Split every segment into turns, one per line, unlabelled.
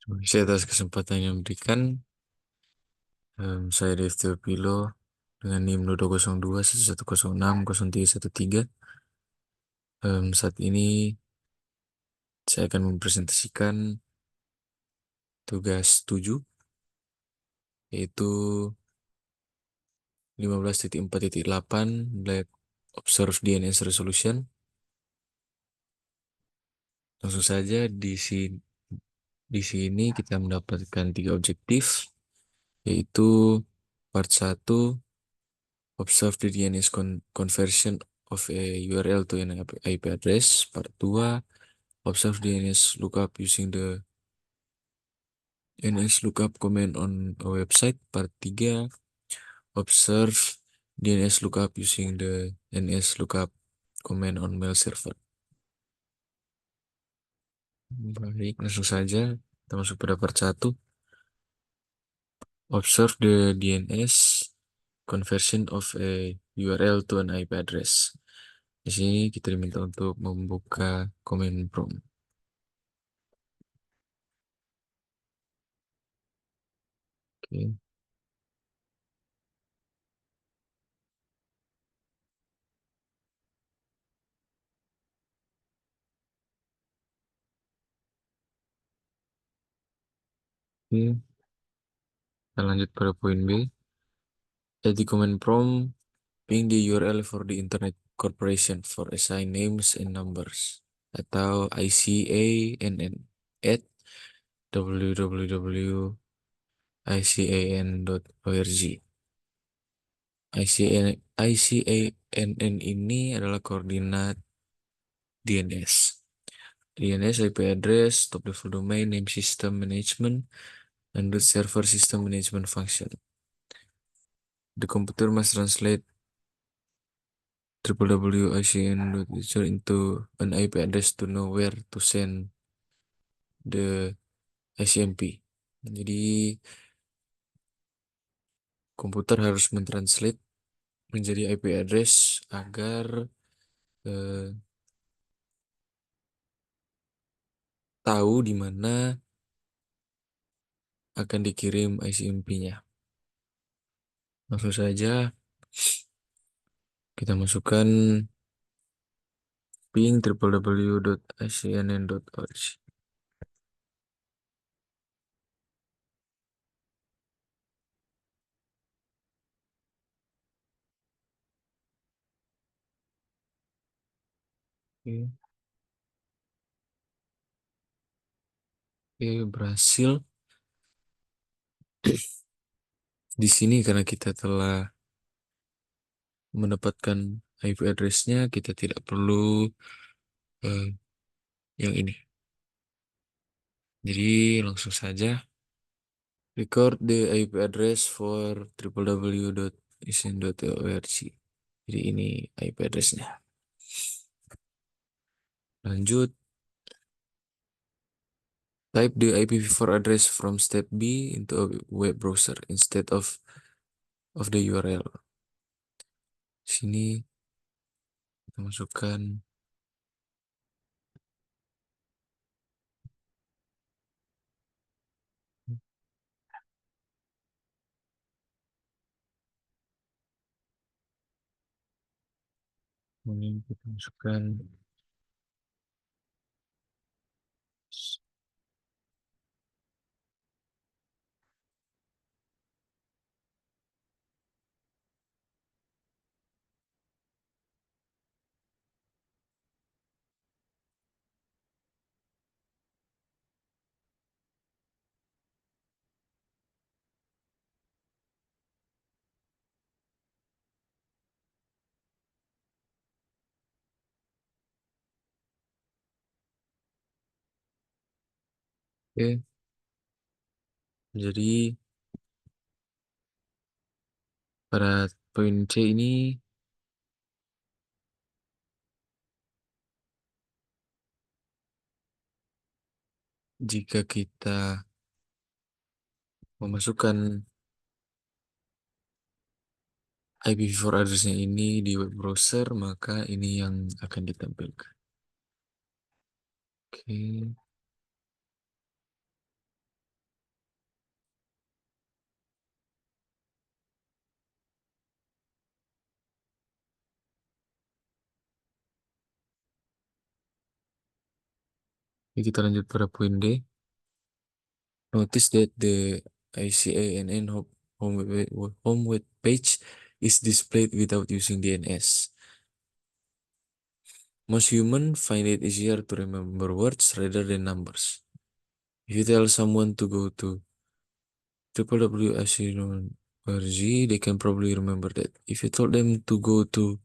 Terima kasih atas kesempatan yang diberikan. Saya Dev Teopilo dengan NIM 2021110603113. Saat ini saya akan mempresentasikan tugas 7, yaitu 15.4.8 Lab Observe DNS Resolution. Langsung saja di sini kita mendapatkan 3 objektif, yaitu part 1 observe the DNS conversion of a URL to an IP address. Part 2 observe DNS lookup using the DNS lookup command on a website. Part 3 observe DNS lookup using the DNS lookup command on mail server. Baik, langsung saja kita masuk pada part 1. Observe the DNS conversion of a URL to an IP address. Di sini kita diminta untuk membuka command prompt. Oke. Oke, kita lanjut pada poin B. At the command prompt, ping the URL for the Internet Corporation for assign names and numbers atau ICANN at www.ican.org. ICANN ini adalah koordinat DNS. DNS IP address, top level domain, name system management, and root server system management function. The computer must translate www.icn.user into an IP address to know where to send the ICMP. Jadi komputer harus mentranslate menjadi IP address agar tahu di mana akan dikirim ICMP-nya. Langsung saja kita masukkan ping www.icnn.org. Oke, oke, berhasil. Di sini karena kita telah mendapatkan IP address-nya, kita tidak perlu eh, yang ini. Jadi langsung saja record the IP address for www.icn.org. Jadi ini IP address-nya. Lanjut, type the IPv4 address from step B into a web browser instead of the URL. Sini kita masukkan ini kita masukkan oke. Jadi pada poin C ini jika kita memasukkan IPv4 address-nya ini di web browser, maka ini yang akan ditampilkan. Oke. Oke, kita lanjut pada poin D. Notice that the ICANN home web page is displayed without using DNS. Most humans find it easier to remember words rather than numbers. If you tell someone to go to www.icc.org, they can probably remember that. If you told them to go to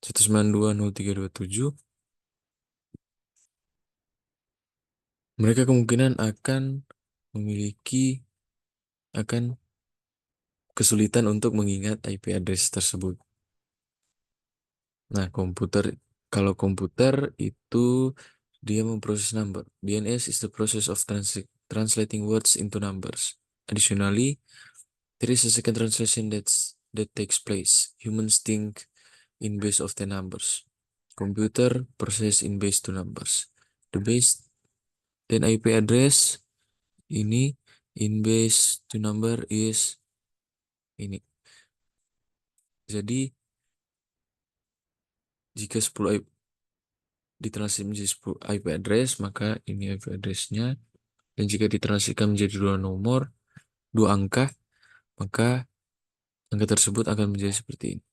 192.0327, mereka kemungkinan akan kesulitan untuk mengingat IP address tersebut. Nah, kalau komputer itu dia memproses number. DNS is the process of translating words into numbers. Additionally, there is a second translation that takes place. Humans think in base of the numbers. Computer process in base to numbers. The base dan IP address ini in base to number is ini. Jadi jika 10 ditranslate menjadi 10 IP address, maka ini IP addressnya. Dan jika ditranslasikan menjadi dua angka, maka angka tersebut akan menjadi seperti ini.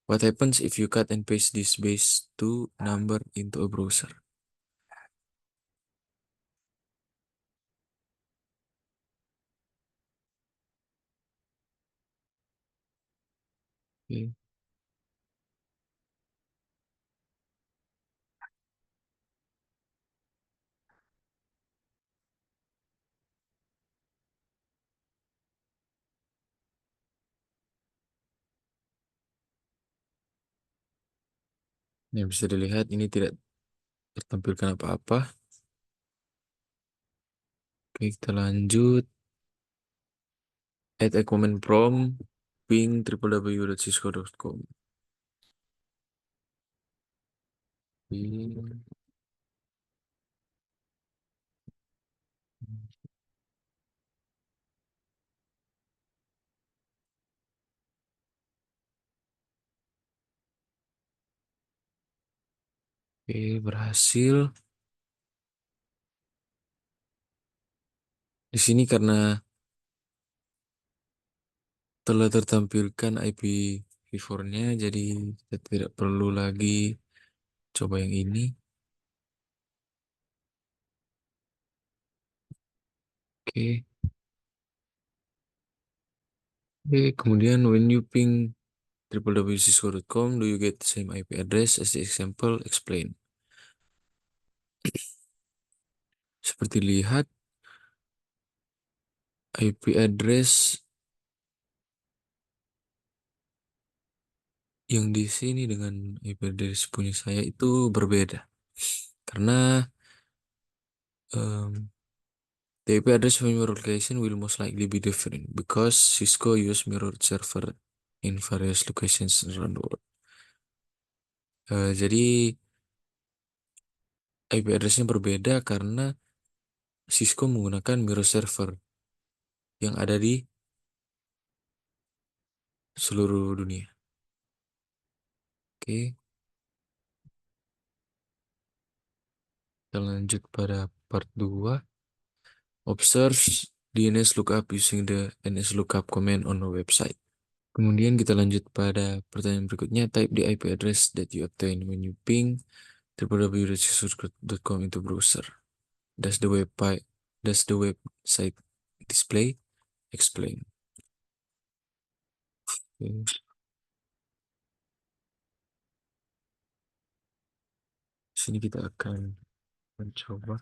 What happens if you cut and paste this base to number into a browser? Oke. Yang bisa dilihat ini tidak tertampilkan apa-apa. Oke, kita lanjut. Add a comment prompt ping www.cisco.com. Ping. Oke, berhasil. Di sini karena telah tertampilkan IPv4-nya, jadi kita tidak perlu lagi coba yang ini. Oke. Oke, kemudian when you ping www.cisco.com, do you get the same IP address as the example? Explain. Seperti lihat, IP address yang di sini dengan IP address punya saya itu berbeda. Karena the IP address of your location will most likely be different because Cisco use mirrored server in various locations around the world. Jadi IP addressnya berbeda karena Cisco menggunakan mirror server yang ada di seluruh dunia. Oke, kita lanjut pada part 2. Observe DNS lookup using the NS lookup command on the website. Kemudian kita lanjut pada pertanyaan berikutnya. Type the IP address that you obtain when you ping www.cisco.com into browser. Does the website display? Explain. Oke. Sini kita akan mencoba.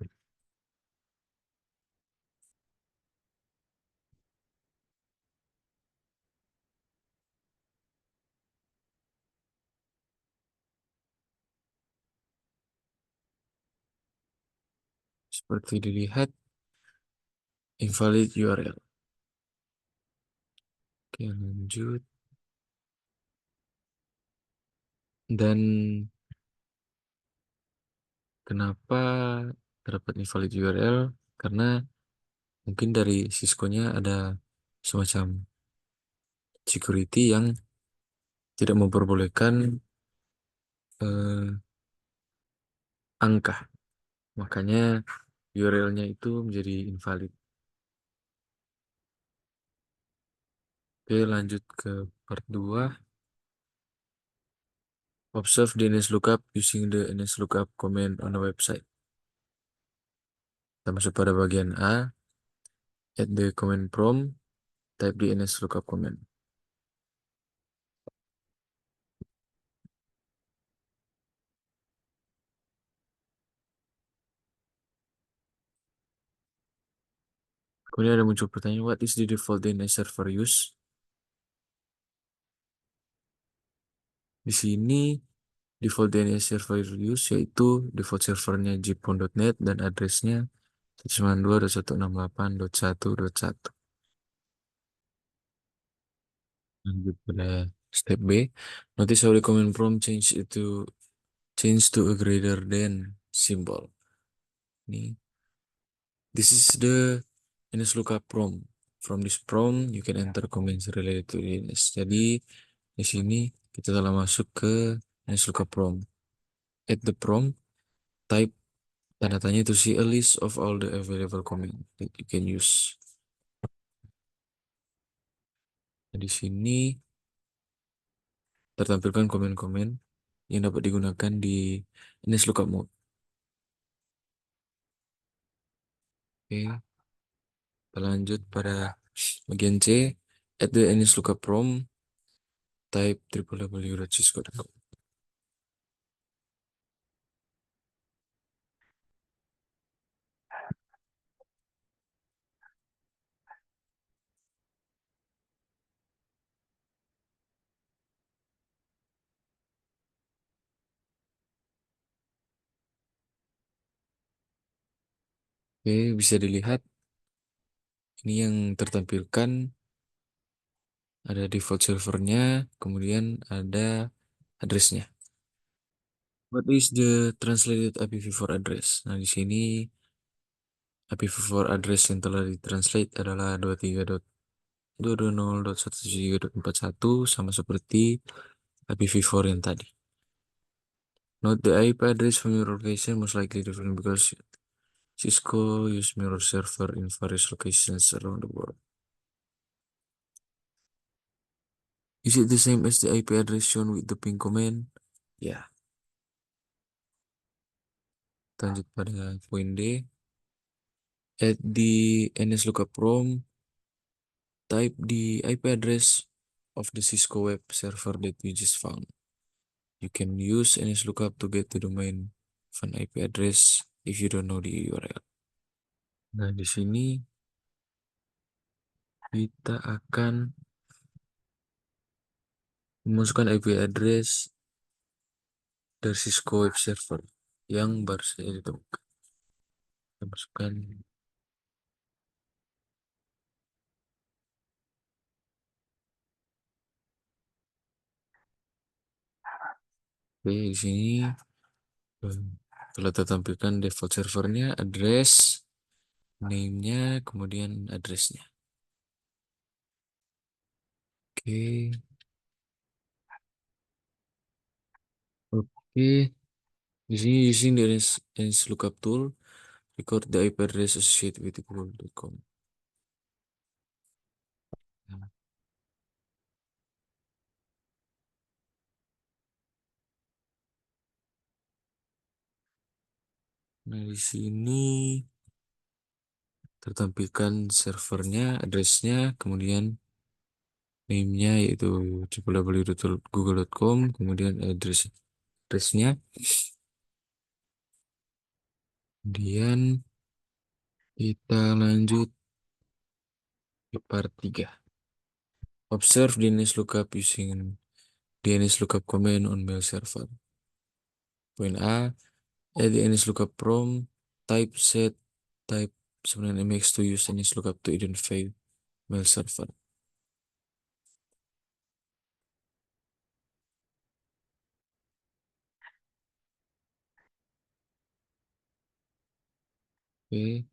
Seperti dilihat, invalid URL. Oke, lanjut. Dan kenapa terdapat invalid URL? Karena mungkin dari Cisco-nya ada semacam security yang tidak memperbolehkan angka. Makanya URL-nya itu menjadi invalid. Oke, lanjut ke part 2. Observe the NSLOOKUP using the NSLOOKUP command on the website. Kita masuk pada bagian A. At the command prompt, type the NSLOOKUP command. Kemudian ada muncul pertanyaan, what is the default DNS server use? Di sini default DNS server use yaitu default servernya jpon.net dan addressnya 192.168.1.1. Lanjut pada step B. Notice how the command prompt change to a greater than symbol. Ini, this is the NSLOOKUP prompt. From this prompt, you can enter comments related to DNS. Jadi, di sini kita telah masuk ke NSLOOKUP prompt. At the prompt, type tanda tanya to see a list of all the available command that you can use. Nah, di sini tertampilkan komen-komen yang dapat digunakan di NSLOOKUP mode. Oke, kita lanjut pada bagian C. At the NSLOOKUP prompt, type www.cisco.com. Oke, bisa dilihat ini yang tertampilkan ada default servernya, kemudian ada addressnya. What is the translated IPv4 address? Nah, di sini IPv4 address yang telah ditranslate adalah 23.220.173.41 sama seperti IPv4 yang tadi. Note the IP address from your location most likely different because Cisco use mirror server in various locations around the world. Is it the same as the IP address shown with the ping command? Ya. Lanjut pada poin D. At the NSLOOKUP prompt, type the IP address of the Cisco web server that we just found. You can use NSLOOKUP to get the domain of an IP address if you don't know the URL. Nah, di sini kita akan memasukkan IP address dari Cisco web server yang baru saja ditemukan. Kita masukkan. Oke, di sini telah tertampilkan default servernya, address, name-nya, kemudian address-nya. Oke. Oke. Di sini using the NSLOOKUP tool, record the IP address associated with google.com. Nah, di sini tertampilkan servernya, address-nya, kemudian name-nya yaitu www.google.com, kemudian address-nya. Kemudian kita lanjut ke part 3. Observe DNS lookup using DNS lookup command on mail server. Poin A, at the DNS lookup prompt, type 9mx to use DNS lookup to identify mail server. Oke.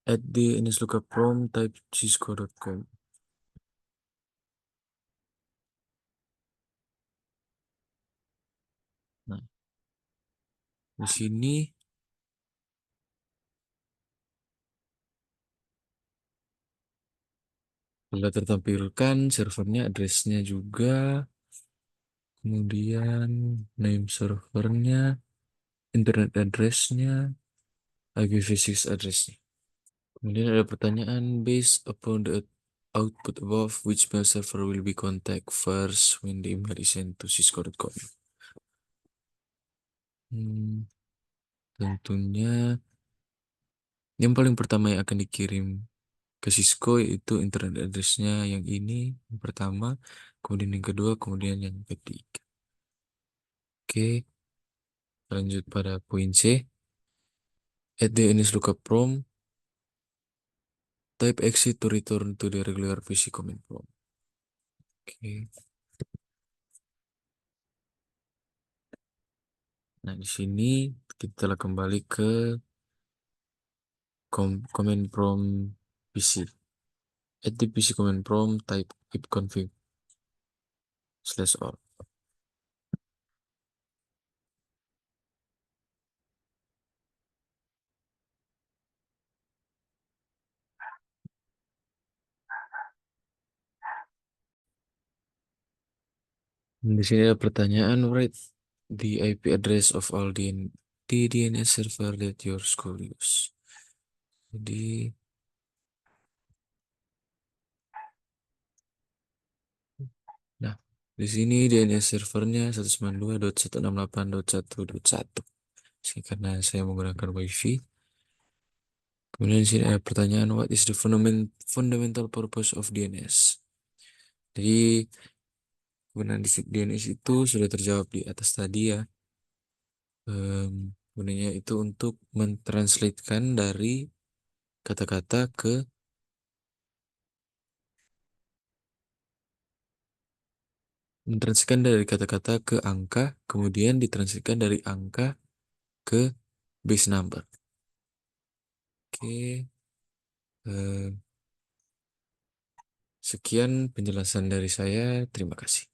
At the DNS lookup prompt, type cisco.com. Nah, Di sini sudah tertampilkan servernya, addressnya juga, kemudian name servernya, internet addressnya, IPv6 addressnya. Kemudian ada pertanyaan, based upon the output above, which mail server will be contact first when the email is sent to cisco.com? Hmm, tentunya yang paling pertama yang akan dikirim ke Cisco yaitu internet address-nya yang ini yang pertama, kemudian yang kedua, kemudian yang ketiga. Oke, lanjut pada poin C. At the NS lookup prompt, type exit to return to the regular PC command prompt. Oke. Nah, di sini kita telah kembali ke command prompt PC. At the PC command prompt, type ipconfig /all. Di sini ada pertanyaan, write the IP address of all the DNS server that your school use. Jadi, nah, di sini DNS servernya 192.168.1.1. Karena saya menggunakan WiFi. Kemudian di sini ada pertanyaan, what is the fundamental purpose of DNS? Jadi, kegunaan di DNS itu sudah terjawab di atas tadi ya. Gunanya itu untuk kata-kata ke mentranslasikan dari kata-kata ke angka, kemudian ditranslasikan dari angka ke base number. Oke, eh, sekian penjelasan dari saya. Terima kasih.